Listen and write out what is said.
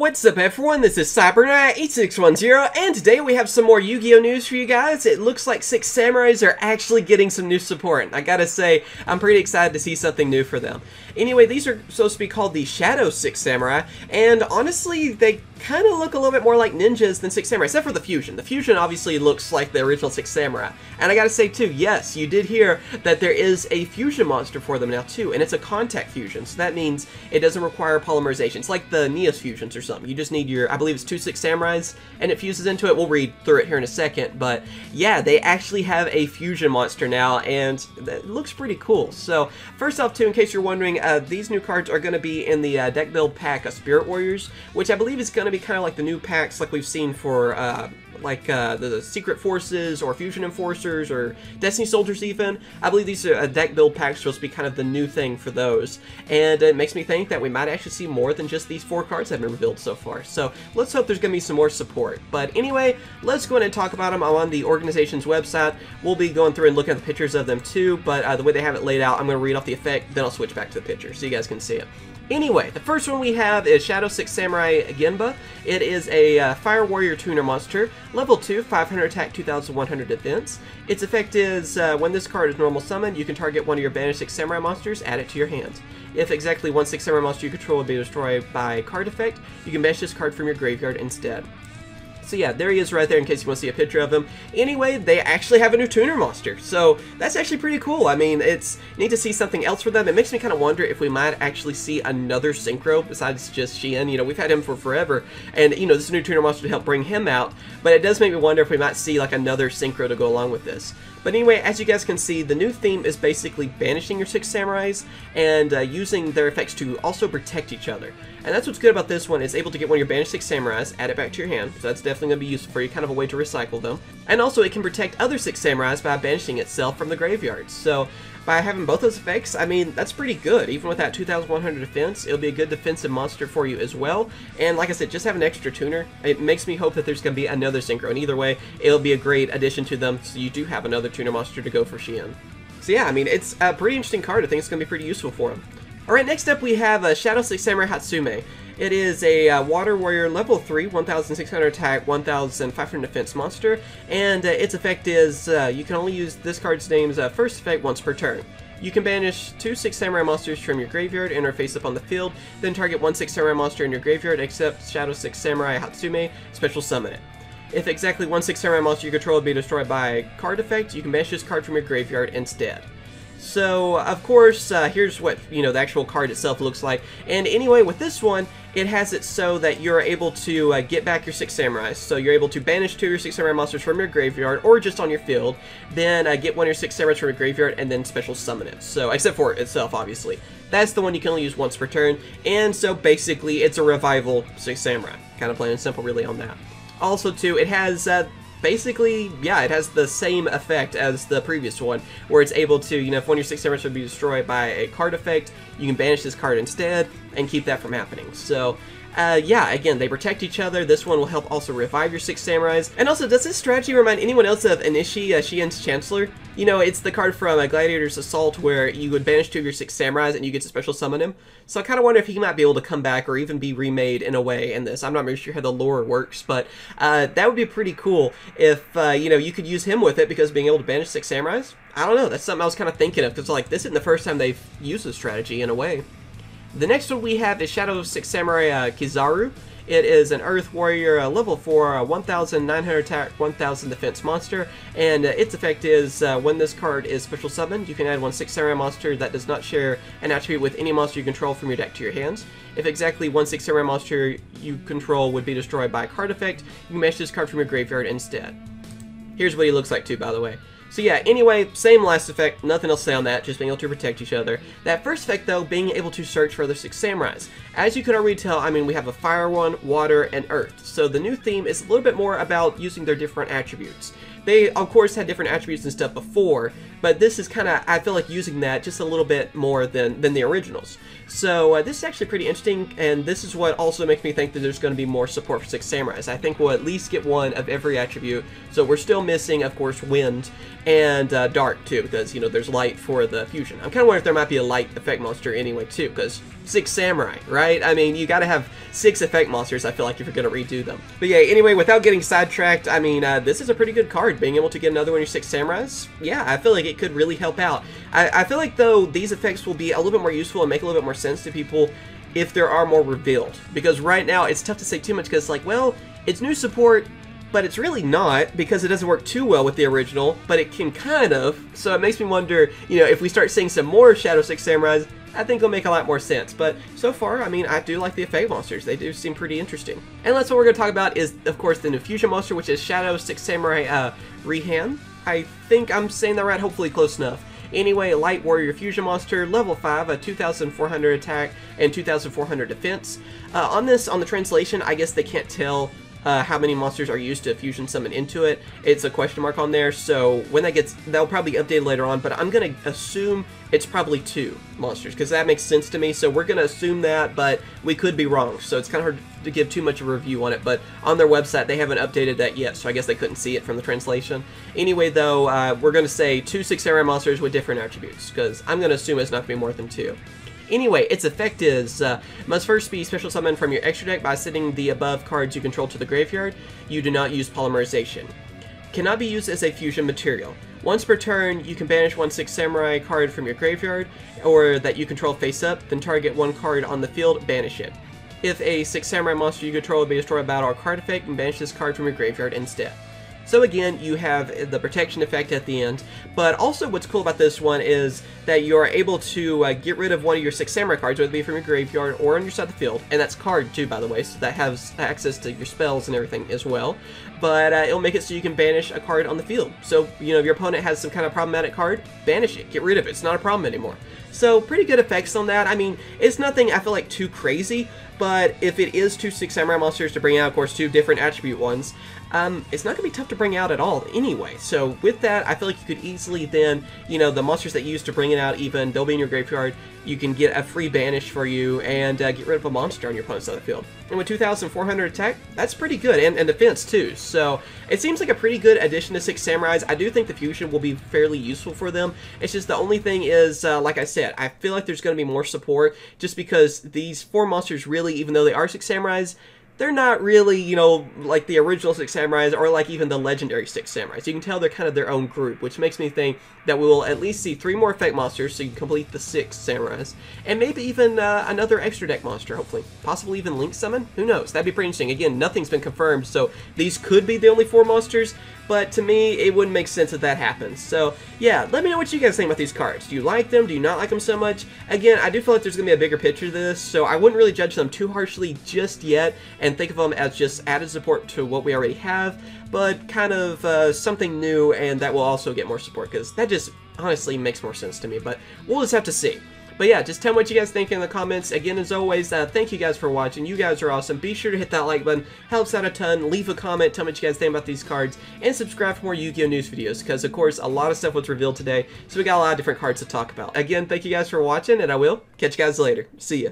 What's up everyone, this is CyberKnight 8610, and today we have some more Yu-Gi-Oh news for you guys. It looks like Six Samurais are actually getting some new support. I gotta say, I'm pretty excited to see something new for them. Anyway, these are supposed to be called the Shadow Six Samurai, and honestly, they kind of look a little bit more like ninjas than Six Samurai, except for the fusion. The fusion obviously looks like the original Six Samurai. And I gotta say too, yes, you did hear that there is a fusion monster for them now too, and it's a contact fusion, so that means it doesn't require polymerization. It's like the Neos fusions or something. You just need your, I believe it's 2 Six Samurais, and it fuses into it. We'll read through it here in a second, but yeah, they actually have a fusion monster now, and it looks pretty cool. So, first off too, in case you're wondering, these new cards are going to be in the deck build pack of Spirit Warriors, which I believe is going to be kind of like the new packs like we've seen for the Secret Forces or Fusion Enforcers or Destiny Soldiers even. I believe these are deck build packs supposed to be kind of the new thing for those. And it makes me think that we might actually see more than just these 4 cards that have been revealed so far. So let's hope there's going to be some more support. But anyway, let's go ahead and talk about them. I'm on the organization's website. We'll be going through and looking at the pictures of them too, but the way they have it laid out, I'm going to read off the effect, then I'll switch back to the picture so you guys can see it. Anyway, the first one we have is Shadow Six Samurai Genba. It is a Fire Warrior Tuner monster, level 2, 500 attack, 2100 defense. Its effect is, when this card is normal summoned, you can target one of your banished Six Samurai monsters, add it to your hand. If exactly one Six Samurai monster you control will be destroyed by card effect, you can banish this card from your graveyard instead. So yeah, there he is right there in case you want to see a picture of him. Anyway, they actually have a new tuner monster, so that's actually pretty cool. I mean, it's neat to see something else for them. It makes me kind of wonder if we might actually see another Synchro besides just Xian. You know, we've had him for forever, and you know, this is a new tuner monster to help bring him out, but it does make me wonder if we might see like another Synchro to go along with this. But anyway, as you guys can see, the new theme is basically banishing your Six Samurais and using their effects to also protect each other. And that's what's good about this one, is able to get one of your banished Six Samurais, add it back to your hand, so that's definitely going to be useful for you, kind of a way to recycle them. And also it can protect other Six Samurais by banishing itself from the graveyard. So by having both those effects, I mean, that's pretty good. Even with that 2100 defense, it'll be a good defensive monster for you as well. And like I said, just have an extra tuner. It makes me hope that there's going to be another Synchro. And either way, it'll be a great addition to them, so you do have another tuner monster to go for Xian. So yeah, I mean, it's a pretty interesting card. I think it's going to be pretty useful for him. Alright, next up we have Shadow Six Samurai Hatsume. It is a Water Warrior level 3, 1600 attack, 1500 defense monster, and its effect is you can only use this card's name's first effect once per turn. You can banish 2 Six Samurai monsters from your graveyard and are face up on the field, then target 1 Six Samurai monster in your graveyard except Shadow Six Samurai Hatsume, special summon it. If exactly 1 Six Samurai monster you control will be destroyed by card effect, you can banish this card from your graveyard instead. So, of course, here's what, you know, the actual card itself looks like. And anyway, with this one, it has it so that you're able to get back your Six Samurais. So you're able to banish 2 of your Six Samurai monsters from your graveyard, or just on your field, then get 1 of your Six Samurais from your graveyard, and then special summon it. So, except for itself, obviously. That's the one you can only use once per turn, and so basically, it's a revival Six Samurai. Kind of plain and simple, really, on that. Also, too, it has basically, yeah, it has the same effect as the previous one, where it's able to, you know, if one of your Six Samurais would be destroyed by a card effect, you can banish this card instead and keep that from happening. So, yeah, again, they protect each other. This one will help also revive your Six Samurais. And also, does this strategy remind anyone else of Inishi, Xian's Chancellor? You know, it's the card from Gladiator's Assault where you would banish 2 of your Six Samurais and you get to special summon him. So I kind of wonder if he might be able to come back or even be remade in a way in this. I'm not really sure how the lore works, but that would be pretty cool if, you know, you could use him with it, because being able to banish Six Samurais, I don't know, that's something I was kind of thinking of, because like, this isn't the first time they've used this strategy in a way. The next one we have is Shadow Six Samurai Kizaru. It is an Earth Warrior level 4, 1900 attack, 1000 defense monster, and its effect is when this card is special summoned, you can add 1 Six Samurai monster that does not share an attribute with any monster you control from your deck to your hands. If exactly 1 Six Samurai monster you control would be destroyed by a card effect, you can banish this card from your graveyard instead. Here's what he looks like too, by the way. So yeah, anyway, same last effect, nothing else to say on that, just being able to protect each other. That first effect, though, being able to search for other Six Samurais. As you can already tell, I mean, we have a fire one, water, and earth. So the new theme is a little bit more about using their different attributes. They, of course, had different attributes and stuff before, but this is kind of, I feel like, using that just a little bit more than the originals. So this is actually pretty interesting, and this is what also makes me think that there's going to be more support for Six Samurais. I think we'll at least get one of every attribute, so we're still missing, of course, wind and dark, too, because, you know, there's light for the fusion. I'm kind of wondering if there might be a light effect monster anyway, too, because 6 samurai, right? I mean, you gotta have 6 effect monsters, I feel like, if you're gonna redo them. But yeah, anyway, without getting sidetracked, I mean, this is a pretty good card. Being able to get another one of your 6 samurais, yeah, I feel like it could really help out. I feel like, though, these effects will be a little bit more useful and make a little bit more sense to people if there are more revealed. Because right now, it's tough to say too much, because, like, well, it's new support, but it's really not, because it doesn't work too well with the original, but it can kind of. So it makes me wonder, you know, if we start seeing some more Shadow 6 Samurais, I think it'll make a lot more sense. But so far, I mean, I do like the effect monsters. They do seem pretty interesting. And that's what we're going to talk about is, of course, the new fusion monster, which is Shadow 6 Samurai Rihan. I think I'm saying that right, hopefully close enough. Anyway, Light Warrior Fusion Monster, level 5, a 2,400 attack and 2,400 defense. On the translation, I guess they can't tell how many monsters are used to fusion summon into it. It's a question mark on there, so when that'll probably be updated later on, but I'm going to assume it's probably 2 monsters, because that makes sense to me, so we're going to assume that, but we could be wrong, so it's kind of hard to give too much of a review on it, but on their website, they haven't updated that yet, so I guess they couldn't see it from the translation. Anyway, though, we're going to say 2 6 samurai monsters with different attributes, because I'm going to assume it's not going to be more than 2. Anyway, its effect is, must first be special summoned from your extra deck by sending the above cards you control to the graveyard. You do not use polymerization. Cannot be used as a fusion material. Once per turn, you can banish 1 6 samurai card from your graveyard, or that you control face up, then target 1 card on the field, banish it. If a 6 samurai monster you control will be destroyed by battle or card effect, and banish this card from your graveyard instead. So again, you have the protection effect at the end, but also what's cool about this one is that you are able to get rid of one of your 6 samurai cards, whether it be from your graveyard or on your side of the field, and that's card too, by the way, so that has access to your spells and everything as well, but it'll make it so you can banish a card on the field. So, you know, if your opponent has some kind of problematic card, banish it, get rid of it, it's not a problem anymore. So, pretty good effects on that. I mean, it's nothing, I feel like, too crazy, but if it is 2 6 samurai monsters to bring out, of course, 2 different attribute ones, it's not going to be tough to bring out at all anyway. So with that, I feel like you could easily then, you know, the monsters that you use to bring it out, even, they'll be in your graveyard. You can get a free banish for you and get rid of a monster on your opponent's side of the field. And with 2,400 attack, that's pretty good, and defense too. So it seems like a pretty good addition to 6 Samurais. I do think the fusion will be fairly useful for them. It's just the only thing is, like I said, I feel like there's going to be more support just because these 4 monsters really, even though they are 6 Samurais, they're not really, you know, like the original 6 Samurais or like even the legendary 6 Samurais. You can tell they're kind of their own group, which makes me think that we will at least see 3 more effect monsters so you can complete the 6 Samurais. And maybe even another extra deck monster, hopefully. Possibly even Link Summon? Who knows? That'd be pretty interesting. Again, nothing's been confirmed, so these could be the only 4 monsters, but to me, it wouldn't make sense if that happens. So, yeah, let me know what you guys think about these cards. Do you like them? Do you not like them so much? Again, I do feel like there's going to be a bigger picture to this, so I wouldn't really judge them too harshly just yet, and think of them as just added support to what we already have, but kind of something new, and that will also get more support, because that just honestly makes more sense to me, but we'll just have to see. But yeah, just tell me what you guys think in the comments. Again, as always, thank you guys for watching. You guys are awesome. Be sure to hit that like button. Helps out a ton. Leave a comment. Tell me what you guys think about these cards. And subscribe for more Yu-Gi-Oh! News videos. Because, of course, a lot of stuff was revealed today. So we got a lot of different cards to talk about. Again, thank you guys for watching. And I will catch you guys later. See ya.